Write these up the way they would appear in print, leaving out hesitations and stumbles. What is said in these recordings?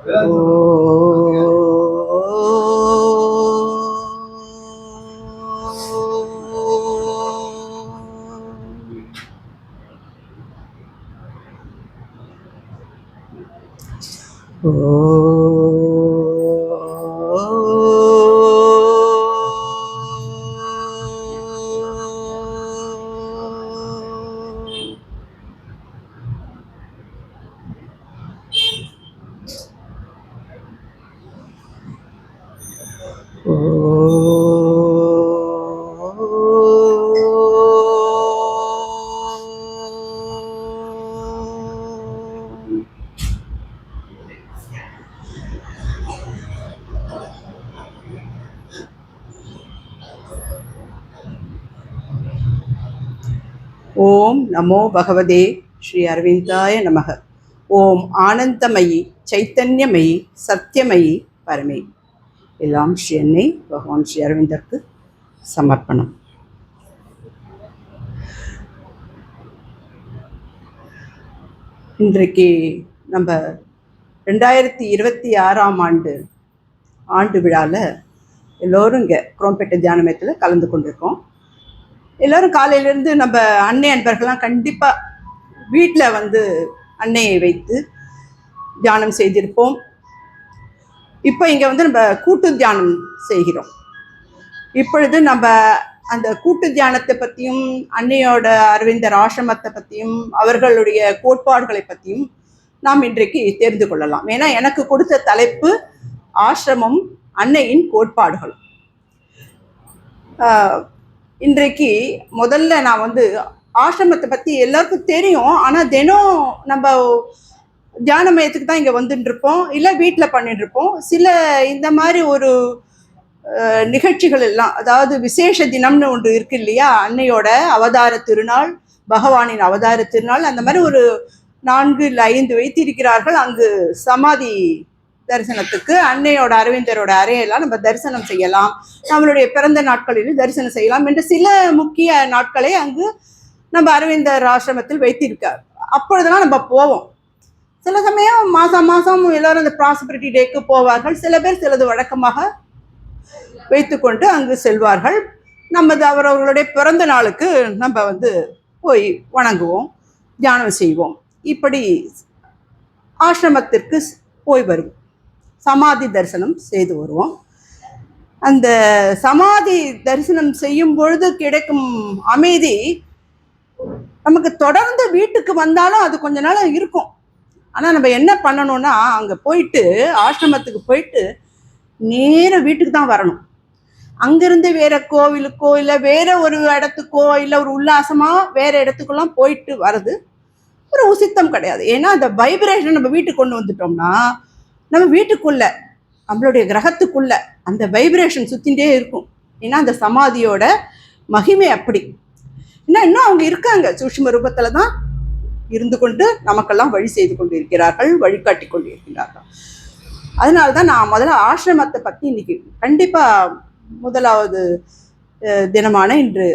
ஓம் நமோ பகவதே ஸ்ரீ அரவிந்தாய நமக. ஓம் ஆனந்தமயி சைத்தன்யமயி சத்தியமயி பரமே. எல்லாம் ஸ்ரீ அன்னை பகவான் ஸ்ரீ அரவிந்தருக்கு சமர்ப்பணம். இன்றைக்கு நம்ம 2026 ஆண்டு விழாவில் எல்லோரும் இங்கே குரோம்பேட்டை தியானமயத்தில் கலந்து கொண்டிருக்கோம். எல்லோரும் காலையிலேருந்து நம்ம அன்னை அன்பர்கள்லாம் கண்டிப்பாக வீட்டில் வந்து அன்னையை வைத்து தியானம் செய்திருப்போம். இப்போ இங்கே வந்து நம்ம கூட்டு தியானம் செய்கிறோம். இப்பொழுது நம்ம அந்த கூட்டு தியானத்தை பற்றியும் அன்னையோட அரவிந்தர் ஆசிரமத்தை பற்றியும் அவர்களுடைய கோட்பாடுகளை பற்றியும் நாம் இன்றைக்கு தெரிந்து கொள்ளலாம். ஏன்னா எனக்கு கொடுத்த தலைப்பு ஆசிரமம் அன்னையின் கோட்பாடுகள். இன்றைக்கு முதல்ல நான் வந்து ஆசிரமத்தை பற்றி எல்லாருக்கும் தெரியும், ஆனால் தினம் நம்ம தியான மையத்துக்கு தான் இங்கே வந்துட்டுருப்போம், இல்லை வீட்டில் பண்ணிட்டுருப்போம். சில இந்த மாதிரி ஒரு நிகழ்ச்சிகள் எல்லாம், அதாவது விசேஷ தினம்னு ஒன்று இருக்கு இல்லையா, அன்னையோட அவதார திருநாள், பகவானின் அவதார திருநாள், அந்த மாதிரி ஒரு 4 இல்லை 5 வைத்திருக்கிறார்கள். அங்கு சமாதி தரிசனத்துக்கு அன்னையோட அரவிந்தரோட அறையெல்லாம் நம்ம தரிசனம் செய்யலாம், நம்மளுடைய பிறந்த நாட்களில் தரிசனம் செய்யலாம் என்று சில முக்கிய நாட்களை அங்கு நம்ம அரவிந்தர் ஆசிரமத்தில் வைத்திருக்கார். அப்பொழுதெல்லாம் நம்ம போவோம். சில சமயம் மாதம் எல்லாரும் அந்த ப்ராஸ்பரிட்டி டேக்கு போவார்கள். சில பேர் சிலது வழக்கமாக வைத்துக்கொண்டு அங்கு செல்வார்கள். அவர்களுடைய பிறந்த நாளுக்கு நம்ம வந்து போய் வணங்குவோம், தியானம் செய்வோம். இப்படி ஆசிரமத்திற்கு போய் வருவோம், சமாதி தரிசனம் செய்து வருவோம். அந்த சமாதி தரிசனம் செய்யும் பொழுது கிடைக்கும் அமைதி நமக்கு தொடர்ந்து வீட்டுக்கு வந்தாலும் அது கொஞ்ச நாள் இருக்கும். ஆனால் நம்ம என்ன பண்ணணும்னா, அங்கே போயிட்டு ஆசிரமத்துக்கு போயிட்டு நேர வீட்டுக்கு தான் வரணும். அங்கிருந்து வேற கோவிலுக்கோ இல்லை வேற ஒரு இடத்துக்கோ இல்லை ஒரு உல்லாசமாக வேற இடத்துக்கெல்லாம் போயிட்டு வர்றது ஒரு உசித்தம் கிடையாது. ஏன்னா அந்த வைப்ரேஷன் நம்ம வீட்டுக்கு கொண்டு வந்துட்டோம்னா நம்ம வீட்டுக்குள்ள நம்மளுடைய கிரகத்துக்குள்ள அந்த வைப்ரேஷன் சுத்தின்றே இருக்கும். ஏன்னா அந்த சமாதியோட மகிமை அப்படி. இன்னும் அவங்க இருக்காங்க, சூட்சும ரூபத்துல தான் இருந்து கொண்டு நமக்கெல்லாம் வழி செய்து கொண்டு இருக்கிறார்கள், வழிகாட்டி கொண்டு இருக்கிறார்கள். அதனால்தான் நான் முதல்ல ஆசிரமத்தை பற்றி இன்னைக்கு கண்டிப்பாக முதலாவது தினமான இன்று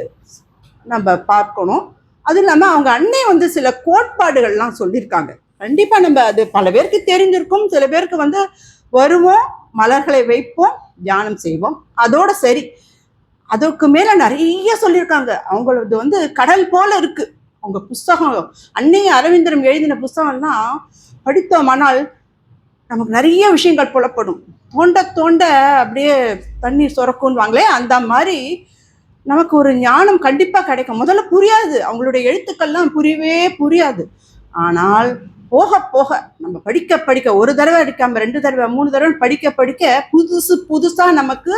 நம்ம பார்க்கணும். அதுவும் இல்லாமல் அவங்க அன்னை வந்து சில கோட்பாடுகள்லாம் சொல்லியிருக்காங்க. கண்டிப்பாக நம்ம அது பல பேருக்கு தெரிஞ்சிருக்கும். சில பேருக்கு வந்து வருவோம், மலர்களை வைப்போம், தியானம் செய்வோம், அதோட சரி. அதுக்கு மேலே நிறைய சொல்லியிருக்காங்க. அவங்களது வந்து கடல் போல இருக்கு அவங்க புஸ்தகம். அன்னை அரவிந்தரம் எழுதின புஸ்தகம்லாம் படித்தோமானால் நமக்கு நிறைய விஷயங்கள் புலப்படும். தோண்ட தோண்ட அப்படியே தண்ணீர் சுரக்குன்னுவாங்களே, அந்த மாதிரி நமக்கு ஒரு ஞானம் கண்டிப்பாக கிடைக்கும். முதல்ல புரியாது, அவங்களுடைய எழுத்துக்கள்லாம் புரியவே புரியாது. ஆனால் போக போக நம்ம படிக்க படிக்க, ஒரு தடவை அடிக்காம 2 தடவை 3 தடவை படிக்க படிக்க புதுசாக நமக்கு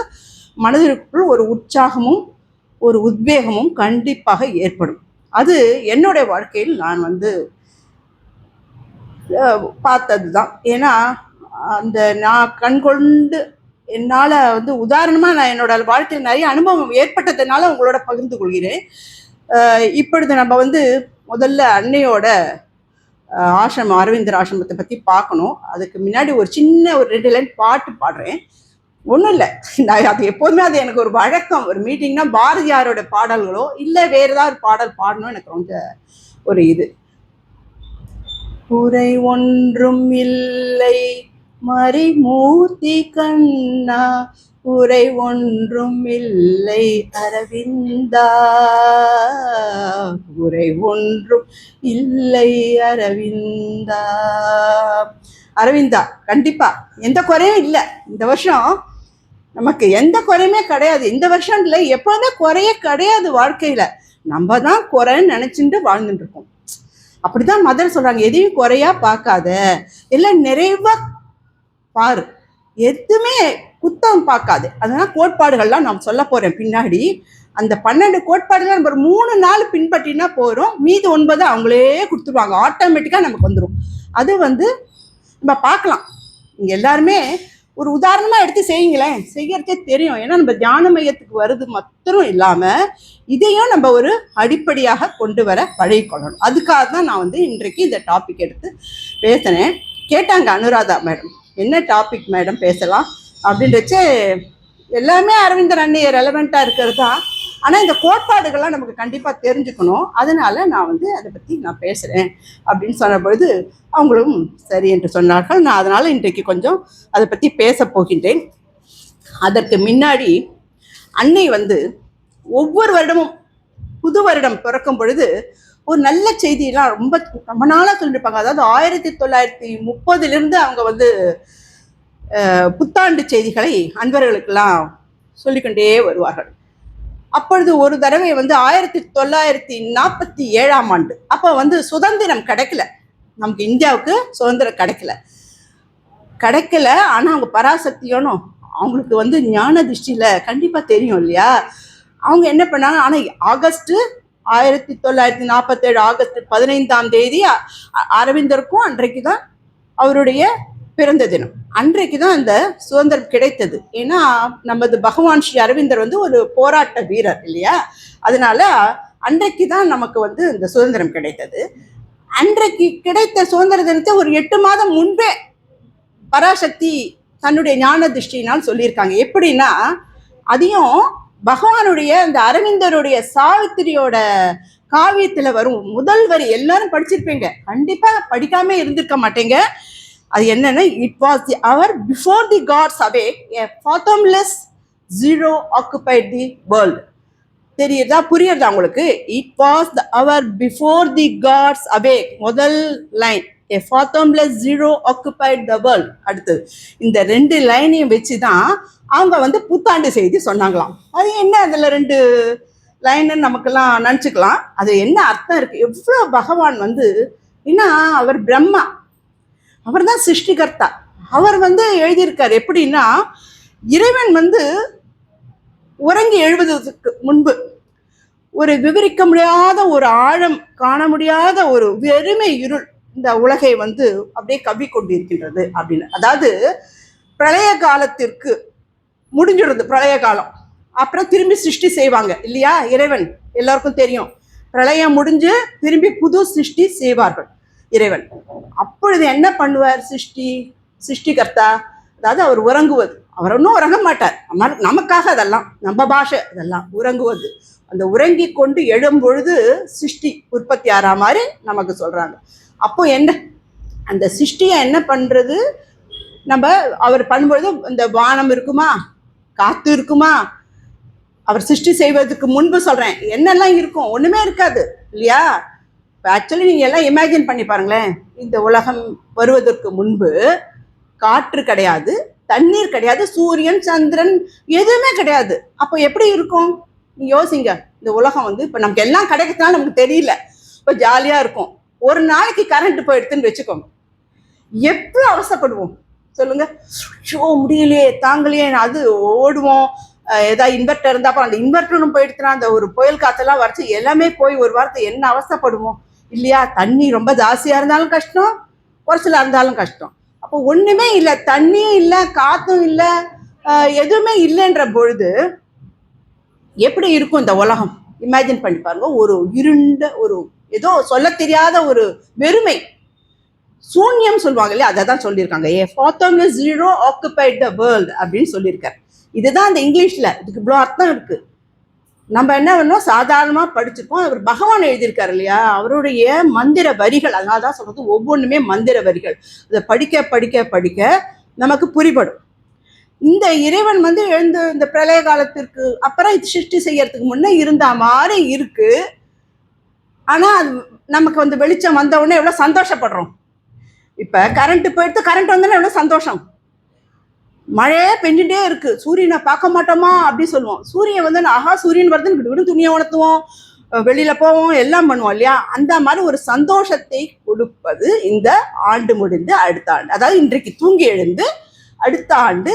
மனதிற்குள் ஒரு உற்சாகமும் ஒரு உத்வேகமும் கண்டிப்பாக ஏற்படும். அது என்னுடைய வாழ்க்கையில் நான் வந்து பார்த்தது தான். ஏன்னா அந்த நான் கண்கொண்டு என்னால் வந்து உதாரணமாக நான் என்னோட வாழ்க்கையில் நிறைய அனுபவம் ஏற்பட்டதுனால உங்களோட பகிர்ந்து கொள்கிறேன். இப்பொழுது நம்ம வந்து முதல்ல அன்னையோட ஆசிரமம், அரவிந்தர் ஆசிரமத்தை பற்றி பார்க்கணும். அதுக்கு முன்னாடி ஒரு சின்ன ஒரு 2 லைன் பாட்டு பாடுறேன். ஒன்றும் இல்லை, நான் அது எப்போதுமே அது எனக்கு ஒரு வழக்கம். ஒரு மீட்டிங்னா பாரதியாரோட பாடல்களோ இல்லை வேறு ஏதாவது பாடல் பாடணும் எனக்கு ரொம்ப ஒரு இது. குறை ஒன்றும் இல்லை மறைமூர்த்தி கண்ணா குறை ஒன்றும் இல்லை அரவிந்தா, குறை ஒன்றும் இல்லை அரவிந்தா. அரவிந்தா கண்டிப்பா எந்த குறையும் இல்லை. இந்த வருஷம் நமக்கு எந்த குறையுமே கிடையாது. இந்த வருஷம் இல்லை, எப்பவுமே குறையே கிடையாது வாழ்க்கையில. நம்ம தான் குறைன்னு நினைச்சுட்டு வாழ்ந்துட்டு இருக்கோம். அப்படிதான் மதர் சொல்றாங்க, எதையும் குறையா பார்க்காத, எல்லாம் நிறைவா பாரு, எதுவுமே குத்தம் பார்க்காது. அதனால கோட்பாடுகள்லாம் நான் சொல்ல போறேன் பின்னாடி. அந்த 12 கோட்பாடுகள் நம்ம 3 நாள் பின்பற்றினா போறோம், மீது 9 அவங்களே கொடுத்துருவாங்க, ஆட்டோமேட்டிக்கா நமக்கு வந்துடும். அது நம்ம பார்க்கலாம். நீங்க எல்லாருமே ஒரு உதாரணமா எடுத்து செய்யுங்களேன், செய்யறதே தெரியும். ஏன்னா நம்ம தியான மையத்துக்கு வருது மாத்திரம் இல்லாம இதையும் நம்ம ஒரு அடிப்படையாக கொண்டு வர பழகிக்கொள்ளணும். அதுக்காக தான் நான் இன்றைக்கு இந்த டாபிக் எடுத்து பேசினேன். கேட்டாங்க அனுராதா மேடம், என்ன டாபிக் மேடம் பேசலாம் அப்படின்றச்சு. எல்லாமே அரவிந்தர் அண்ணியை ரெலவெண்ட்டாக இருக்கிறது தான். ஆனால் இந்த கோட்பாடுகள்லாம் நமக்கு கண்டிப்பாக தெரிஞ்சுக்கணும். அதனால நான் அதை பற்றி நான் பேசுகிறேன் அப்படின்னு சொன்ன பொழுது அவங்களும் சரி என்று சொன்னார்கள். நான் அதனால் இன்றைக்கு கொஞ்சம் அதை பற்றி பேச போகின்றேன். அதற்கு முன்னாடி அன்னை ஒவ்வொரு வருடமும் புது வருடம் பிறக்கும் பொழுது ஒரு நல்ல செய்தியெல்லாம் ரொம்ப நாளாக சொல்லியிருப்பாங்க. அதாவது 1930 அவங்க புத்தாண்டு செய்திகளை அன்பர்களுக்கெல்லாம் சொல்லிக்கொண்டே வருவார்கள். அப்பொழுது ஒரு தடவை 1947 அப்போ சுதந்திரம் கிடைக்கல, நமக்கு இந்தியாவுக்கு சுதந்திரம் கிடைக்கல. ஆனால் அவங்க பராசக்தியோனும் அவங்களுக்கு ஞான திருஷ்டியில் கண்டிப்பாக தெரியும் இல்லையா, அவங்க என்ன பண்ணாங்க. ஆனால் ஆகஸ்ட் 1947 ஆகஸ்ட் 15 அரவிந்தருக்கும் அன்றைக்கு தான் அவருடைய பிறந்த தினம். அன்றைக்கு தான் அந்த சுதந்திரம் கிடைத்தது. ஏன்னா நமது பகவான் ஸ்ரீ அரவிந்தர் ஒரு போராட்ட வீரர் இல்லையா, அதனால அன்றைக்கு தான் நமக்கு இந்த சுதந்திரம் கிடைத்தது. அன்றைக்கு கிடைத்த சுதந்திர தினத்தை ஒரு 8 மாதம் முன்பே பராசக்தி தன்னுடைய ஞான திருஷ்டியினால் சொல்லியிருக்காங்க. எப்படின்னா, அதையும் பகவானுடைய அந்த அரவிந்தருடைய சாவித்திரியோட காவியத்துல வரும் முதல் வரி எல்லாரும் படிச்சிருப்பீங்க, கண்டிப்பா படிக்காம இருந்திருக்க மாட்டேங்க. அது என்னன்னா, it was the hour before the gods awake, a fathomless zero occupied the world. தெரியுதா, புரியுறதா உங்களுக்கு? It was the hour before the gods awake, முதல் line. a fathomless zero occupied the world. அடுத்தது இந்த 2 லைனையும் வச்சுதான் அவங்க புத்தாண்டு செய்தி சொன்னாங்களாம். அது என்ன, அதுல 2 லைன்னு நமக்கெல்லாம் நினச்சிக்கலாம். அது என்ன அர்த்தம் இருக்கு, எவ்வளோ பகவான் ஏன்னா அவர் பிரம்மா, அவர் தான் சிருஷ்டிகர்த்தா. அவர் எழுதியிருக்கார். எப்படின்னா, இறைவன் உறங்கி எழுவதற்கு முன்பு ஒரு விவரிக்க முடியாத ஒரு ஆழம், காண முடியாத ஒரு வெறுமை இருள் இந்த உலகை அப்படியே கவ்வி கொண்டிருக்கின்றது அப்படின்னு. அதாவது பிரளய காலத்திற்கு முடிஞ்சிடுது பிரளய காலம், அப்புறம் திரும்பி சிருஷ்டி செய்வாங்க இல்லையா இறைவன், எல்லாருக்கும் தெரியும். பிரளயம் முடிஞ்சு திரும்பி புது சிருஷ்டி செய்வார்கள் இறைவன். அப்பொழுது என்ன பண்ணுவார் சிருஷ்டிகர்த்தா? அதாவது அவர் உறங்குவது. அவர் ஒன்றும் உறங்க மாட்டார், நமக்காக அதெல்லாம், நம்ம பாஷை அதெல்லாம் உறங்குவது. அந்த உறங்கி கொண்டு எழும் பொழுது சிருஷ்டி உற்பத்தி ஆறா மாதிரி நமக்கு சொல்றாங்க. அப்போ என்ன, அந்த சிருஷ்டியை என்ன பண்றது, நம்ம அவர் பண்ணும்பொழுது இந்த வானம் இருக்குமா, காத்து இருக்குமா, அவர் சிருஷ்டி செய்வதற்கு முன்பு சொல்றேன், என்னெல்லாம் இருக்கும், ஒண்ணுமே இருக்காது இல்லையா. ஆக்சுவலி நீங்க எல்லாம் இமேஜின் பண்ணி பாருங்களேன், இந்த உலகம் வருவதற்கு முன்பு காற்று கிடையாது, தண்ணீர் கிடையாது, சூரியன் சந்திரன் எதுவுமே கிடையாது. அப்போ எப்படி இருக்கும் நீ யோசிங்க. இந்த உலகம் இப்ப நமக்கு எல்லாம் கிடைக்கிறதுனால நமக்கு தெரியல, இப்போ ஜாலியா இருக்கும். ஒரு நாளைக்கு கரண்ட் போயிடுதுன்னு வச்சுக்கோங்க, எவ்வளவு அவசரப்படுவோம் சொல்லுங்க. ஷோ முடியலையே, தாங்கலையே, அது ஓடுவோம். ஏதாவது இன்வெர்டர் இருந்தா அப்புறம் அந்த இன்வெர்டரும் போயிடுச்சுன்னா அந்த ஒரு புயல் காத்தெல்லாம் வரைச்சு எல்லாமே போய் ஒரு வாரத்தை என்ன அவசரப்படுவோம் இல்லையா. தண்ணி ரொம்ப ஜாஸ்தியா இருந்தாலும் கஷ்டம், குறைச்சலா இருந்தாலும் கஷ்டம். அப்போ ஒண்ணுமே இல்லை, தண்ணியும் இல்லை, காத்தும் இல்லை, எதுவுமே இல்லைன்ற பொழுது எப்படி இருக்கும் இந்த உலகம்? இமேஜின் பண்ணி பாருங்க. ஒரு இருண்ட, ஒரு ஏதோ சொல்ல தெரியாத ஒரு வெறுமை, சூன்யம் சொல்லுவாங்க இல்லையா, அதை தான் சொல்லியிருக்காங்க. ஏ fathomless zero occupied the world அப்படின்னு சொல்லியிருக்காரு. இதுதான் அந்த இங்கிலீஷ்ல, இதுக்கு இவ்வளோ அர்த்தம் இருக்கு. நம்ம என்ன பண்ணோம், சாதாரணமா படிச்சிருக்கோம். அவர் பகவான் எழுதியிருக்காரு இல்லையா, அவருடைய மந்திர வரிகள், அதனால தான் சொல்றது ஒவ்வொன்றுமே மந்திர வரிகள். அதை படிக்க படிக்க படிக்க நமக்கு புரிபடும். இந்த இறைவன் வந்து எழுந்து இந்த பிரளய காலத்திற்கு அப்புறம் சிருஷ்டி செய்யறதுக்கு முன்னே இருந்த மாதிரி இருக்கு. ஆனா அது நமக்கு வந்து வெளிச்சம் வந்த உடனே எவ்வளவு சந்தோஷப்படுறோம். இப்ப கரண்ட் போயிட்டு கரண்ட் வந்தோன்னா எவ்வளவு சந்தோஷம். மழையே பெஞ்சுட்டே இருக்கு, சூரியனை பார்க்க மாட்டோமா அப்படி சொல்லுவோம். சூரியன் வந்து ஆஹா சூரியன் வருதுன்னு விட்டு துணியை உணர்த்துவோம், வெளியில போவோம், எல்லாம் பண்ணுவோம் இல்லையா? அந்த மாதிரி ஒரு சந்தோஷத்தை கொடுப்பது இந்த ஆண்டு முடிந்து அடுத்த ஆண்டு, அதாவது இன்றைக்கு தூங்கி எழுந்து அடுத்த ஆண்டு